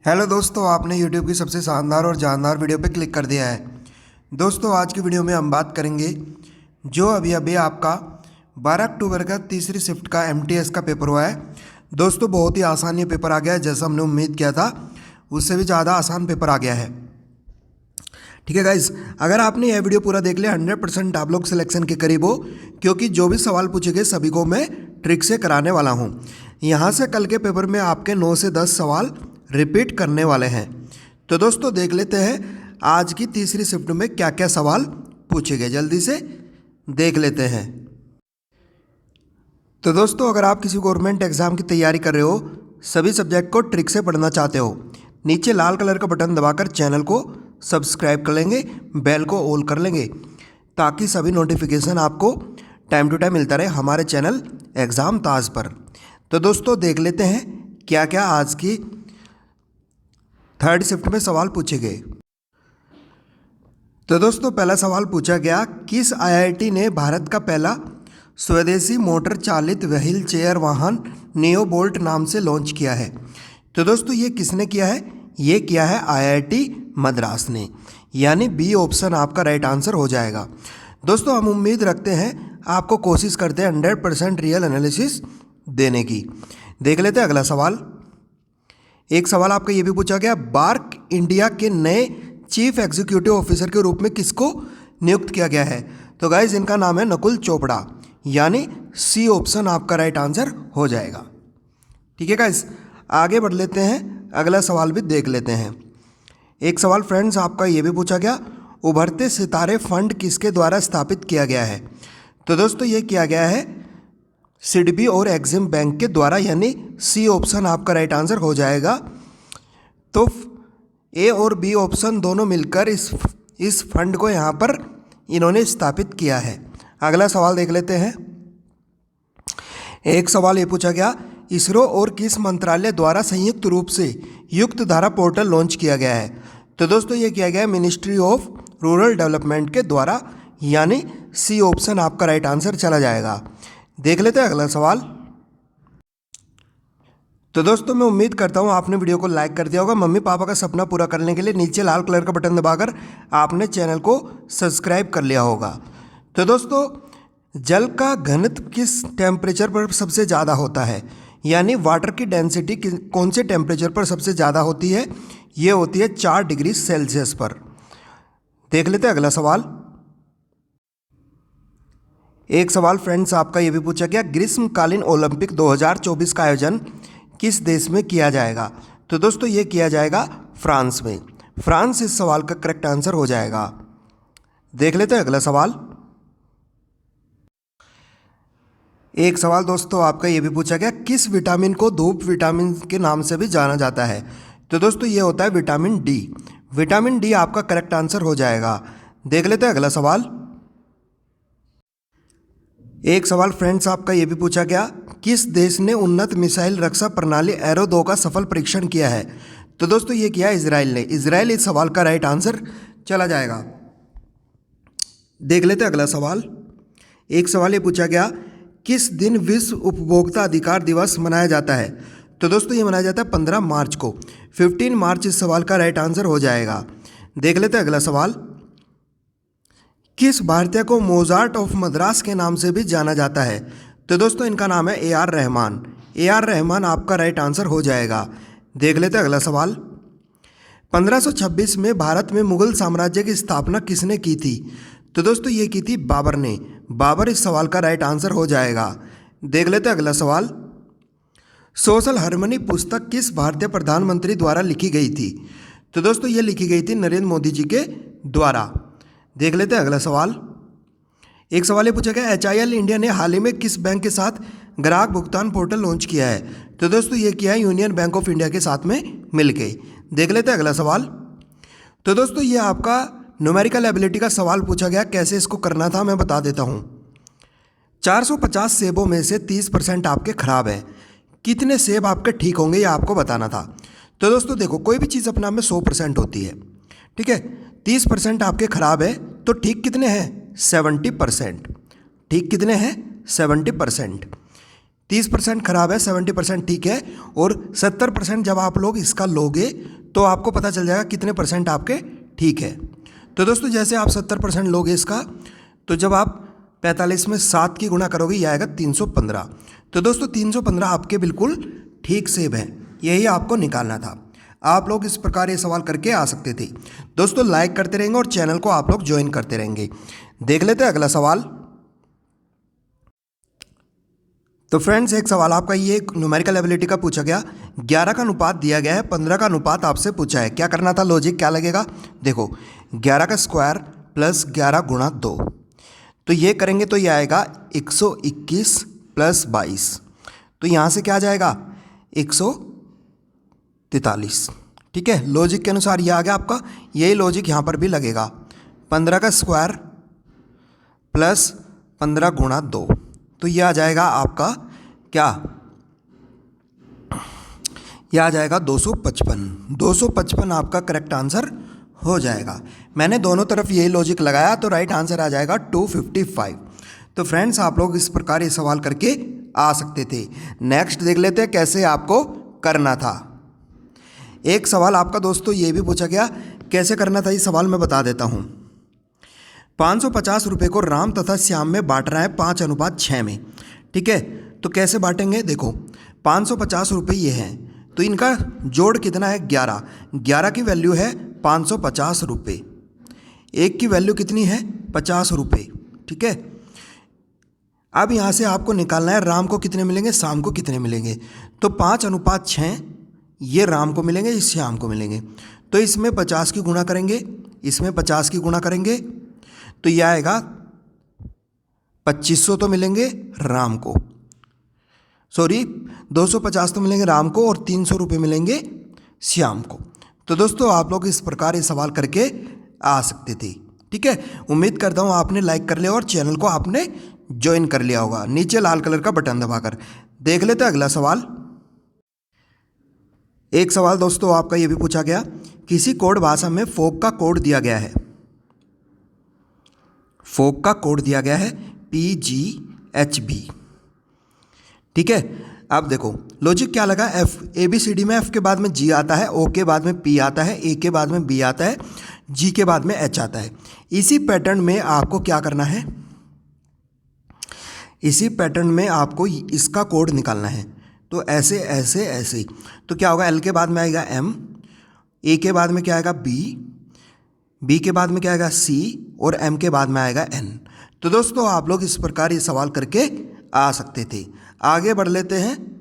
Hello दोस्तों, आपने YouTube की सबसे शानदार और जानदार वीडियो पे क्लिक कर दिया है। दोस्तों, आज की वीडियो में हम बात करेंगे जो अभी अभी आपका 12 अक्टूबर का तीसरी शिफ्ट का MTS का पेपर हुआ है। दोस्तों, बहुत ही आसान ये पेपर आ गया है, जैसा हमने उम्मीद किया था उससे भी ज़्यादा आसान पेपर आ गया है। ठीक है गाइज, अगर आपने यह वीडियो पूरा देख लिया 100% आप लोग सिलेक्शन के करीब हो, क्योंकि जो भी सवाल पूछे गए सभी को मैं ट्रिक से कराने वाला हूँ। यहाँ से कल के पेपर में आपके 9 से 10 सवाल रिपीट करने वाले हैं। तो दोस्तों, देख लेते हैं आज की तीसरी शिफ्ट में क्या क्या सवाल पूछे गए, जल्दी से देख लेते हैं। तो दोस्तों, अगर आप किसी गवर्नमेंट एग्जाम की तैयारी कर रहे हो, सभी सब्जेक्ट को ट्रिक से पढ़ना चाहते हो, नीचे लाल कलर का बटन दबाकर चैनल को सब्सक्राइब कर लेंगे, बेल को ऑल कर लेंगे, ताकि सभी नोटिफिकेशन आपको टाइम टू टाइम मिलता रहे हमारे चैनल एग्ज़ाम ताज पर। तो दोस्तों, देख लेते हैं क्या क्या आज की थर्ड शिफ्ट में सवाल पूछे गए। तो दोस्तों, पहला सवाल पूछा गया, किस IIT ने भारत का पहला स्वदेशी मोटर चालित व्हील चेयर वाहन नियो बोल्ट नाम से लॉन्च किया है? तो दोस्तों, ये किसने किया है? ये किया है IIT मद्रास ने, यानी बी ऑप्शन आपका राइट आंसर हो जाएगा। दोस्तों, हम उम्मीद रखते हैं, आपको कोशिश करते हैं 100% रियल एनालिसिस देने की। देख लेते हैं अगला सवाल। एक सवाल आपका ये भी पूछा गया, बार्क इंडिया के नए चीफ एग्जीक्यूटिव ऑफिसर के रूप में किसको नियुक्त किया गया है? तो गाइज, इनका नाम है नकुल चोपड़ा, यानी सी ऑप्शन आपका राइट आंसर हो जाएगा। ठीक है गाइज, आगे बढ़ लेते हैं, अगला सवाल भी देख लेते हैं। एक सवाल फ्रेंड्स आपका ये भी पूछा गया, उभरते सितारे फंड किसके द्वारा स्थापित किया गया है? तो दोस्तों, ये किया गया है सिडबी और एग्जिम बैंक के द्वारा, यानी सी ऑप्शन आपका राइट आंसर हो जाएगा। तो ए और बी ऑप्शन दोनों मिलकर इस फंड को यहाँ पर इन्होंने स्थापित किया है। अगला सवाल देख लेते हैं। एक सवाल ये पूछा गया, इसरो और किस मंत्रालय द्वारा संयुक्त रूप से युक्त धारा पोर्टल लॉन्च किया गया है? तो दोस्तों, ये किया गया है मिनिस्ट्री ऑफ रूरल डेवलपमेंट के द्वारा, यानी सी ऑप्शन आपका राइट आंसर चला जाएगा। देख लेते हैं अगला सवाल। तो दोस्तों, मैं उम्मीद करता हूँ आपने वीडियो को लाइक कर दिया होगा। मम्मी पापा का सपना पूरा करने के लिए नीचे लाल कलर का बटन दबाकर आपने चैनल को सब्सक्राइब कर लिया होगा। तो दोस्तों, जल का घनत्व किस टेम्परेचर पर सबसे ज़्यादा होता है, यानी वाटर की डेंसिटी कौन से टेम्परेचर पर सबसे ज़्यादा होती है? ये होती है 4 डिग्री सेल्सियस पर। देख लेते हैं अगला सवाल। एक सवाल फ्रेंड्स आपका ये भी पूछा गया, ग्रीष्मकालीन ओलंपिक 2024 का आयोजन किस देश में किया जाएगा? तो दोस्तों, ये किया जाएगा फ्रांस में। फ्रांस इस सवाल का करेक्ट आंसर हो जाएगा। देख लेते हैं अगला सवाल। एक सवाल दोस्तों आपका ये भी पूछा गया, किस विटामिन को धूप विटामिन के नाम से भी जाना जाता है? तो दोस्तों, ये होता है विटामिन डी। विटामिन डी आपका करेक्ट आंसर हो जाएगा। देख लेते हैं अगला सवाल। एक सवाल फ्रेंड्स आपका ये भी पूछा गया, किस देश ने उन्नत मिसाइल रक्षा प्रणाली एरो 2 का सफल परीक्षण किया है? तो दोस्तों, ये किया इजराइल ने। इजराइल इस सवाल का राइट आंसर चला जाएगा। देख लेते हैं अगला सवाल। एक सवाल ये पूछा गया, किस दिन विश्व उपभोक्ता अधिकार दिवस मनाया जाता है? तो दोस्तों, ये मनाया जाता है 15 मार्च को। 15 मार्च इस सवाल का राइट आंसर हो जाएगा। देख लेते हैं अगला सवाल। किस भारतीय को मोजार्ट ऑफ मद्रास के नाम से भी जाना जाता है? तो दोस्तों, इनका नाम है AR रहमान। AR रहमान आपका राइट आंसर हो जाएगा। देख लेते हैं अगला सवाल। 1526 में भारत में मुगल साम्राज्य की स्थापना किसने की थी? तो दोस्तों, ये की थी बाबर ने। बाबर इस सवाल का राइट आंसर हो जाएगा। देख लेते हैं अगला सवाल। सोशल हार्मनी पुस्तक किस भारतीय प्रधानमंत्री द्वारा लिखी गई थी? तो दोस्तों, ये लिखी गई थी नरेंद्र मोदी जी के द्वारा। देख लेते हैं अगला सवाल। एक सवाल ये पूछा गया, HIL इंडिया ने हाल ही में किस बैंक के साथ ग्राहक भुगतान पोर्टल लॉन्च किया है? तो दोस्तों, ये किया है यूनियन बैंक ऑफ इंडिया के साथ में मिलके। देख लेते हैं अगला सवाल। तो दोस्तों, ये आपका न्यूमेरिकल एबिलिटी का सवाल पूछा गया, कैसे इसको करना था मैं बता देता हूँ। 450 सेबों में से 30% आपके खराब है, कितने सेब आपके ठीक होंगे ये आपको बताना था। तो दोस्तों देखो, कोई भी चीज़ अपने आप में 100% होती है, ठीक है। 30% आपके खराब है, तो ठीक कितने हैं? 70%। ठीक कितने हैं? 70%। 30% खराब है, 70% ठीक है, और 70% जब आप लोग इसका लोगे तो आपको पता चल जाएगा कितने परसेंट आपके ठीक है। तो दोस्तों जैसे आप 70% लोगे इसका, तो जब आप 45 में 7 की गुणा करोगे ये आएगा 315। तो दोस्तों 315 आपके बिल्कुल ठीक सेब है, यही आपको निकालना था। आप लोग इस प्रकार ये सवाल करके आ सकते थे। दोस्तों लाइक करते रहेंगे और चैनल को आप लोग ज्वाइन करते रहेंगे। देख लेते हैं अगला सवाल। तो फ्रेंड्स एक सवाल आपका ये न्यूमेरिकल एबिलिटी का पूछा गया। 11 का अनुपात दिया गया है, 15 का अनुपात आपसे पूछा है, क्या करना था? लॉजिक क्या लगेगा? देखो 11 का स्क्वायर प्लस 11 गुणा 2, तो ये करेंगे तो ये आएगा 121 प्लस 22, तो यहाँ से क्या आ जाएगा 143। ठीक है, लॉजिक के अनुसार ये आ गया आपका। यही लॉजिक यहाँ पर भी लगेगा। 15 का स्क्वायर प्लस 15 गुणा 2, तो ये आ जाएगा आपका क्या? यह आ जाएगा 255। 255 आपका करेक्ट आंसर हो जाएगा। मैंने दोनों तरफ यही लॉजिक लगाया तो राइट आंसर आ जाएगा 255। तो फ्रेंड्स आप लोग इस प्रकार ये सवाल करके आ सकते थे। नेक्स्ट देख लेते हैं कैसे आपको करना था। एक सवाल आपका दोस्तों ये भी पूछा गया, कैसे करना था ये सवाल मैं बता देता हूँ। 550 रुपये को राम तथा श्याम में बांटना है 5:6 में। ठीक है, तो कैसे बांटेंगे? देखो 550 रुपये ये हैं, तो इनका जोड़ कितना है? 11। 11 की वैल्यू है 550 रुपये, एक की वैल्यू कितनी है? 50 रुपये। ठीक है, अब यहाँ से आपको निकालना है राम को कितने मिलेंगे, श्याम को कितने मिलेंगे। तो 5:6 ये राम को मिलेंगे, इस श्याम को मिलेंगे। तो इसमें 50 की गुणा करेंगे, इसमें 50 की गुणा करेंगे, तो यह आएगा 2500 तो मिलेंगे राम को, सॉरी 250 तो मिलेंगे राम को, और 300 रुपये मिलेंगे श्याम को। तो दोस्तों आप लोग इस प्रकार ये सवाल करके आ सकते थे। ठीक है, उम्मीद करता हूँ आपने लाइक कर लिया और चैनल को आपने ज्वाइन कर लिया होगा। नीचे लाल कलर का बटन दबाकर देख लेते हैं अगला सवाल। एक सवाल दोस्तों आपका ये भी पूछा गया, किसी कोड भाषा में फोक का कोड दिया गया है। फोक का कोड दिया गया है PGHB। ठीक है, अब देखो लॉजिक क्या लगा, F ABCD में F के बाद में G आता है, O के बाद में P आता है, A के बाद में B आता है, G के बाद में H आता है। इसी पैटर्न में आपको क्या करना है? इसी पैटर्न में आपको इसका कोड निकालना है। तो ऐसे ऐसे ऐसे, तो क्या होगा? L के बाद में आएगा M, A के बाद में क्या आएगा? B के बाद में क्या आएगा? C, और M के बाद में आएगा N। तो दोस्तों आप लोग इस प्रकार ये सवाल करके आ सकते थे। आगे बढ़ लेते हैं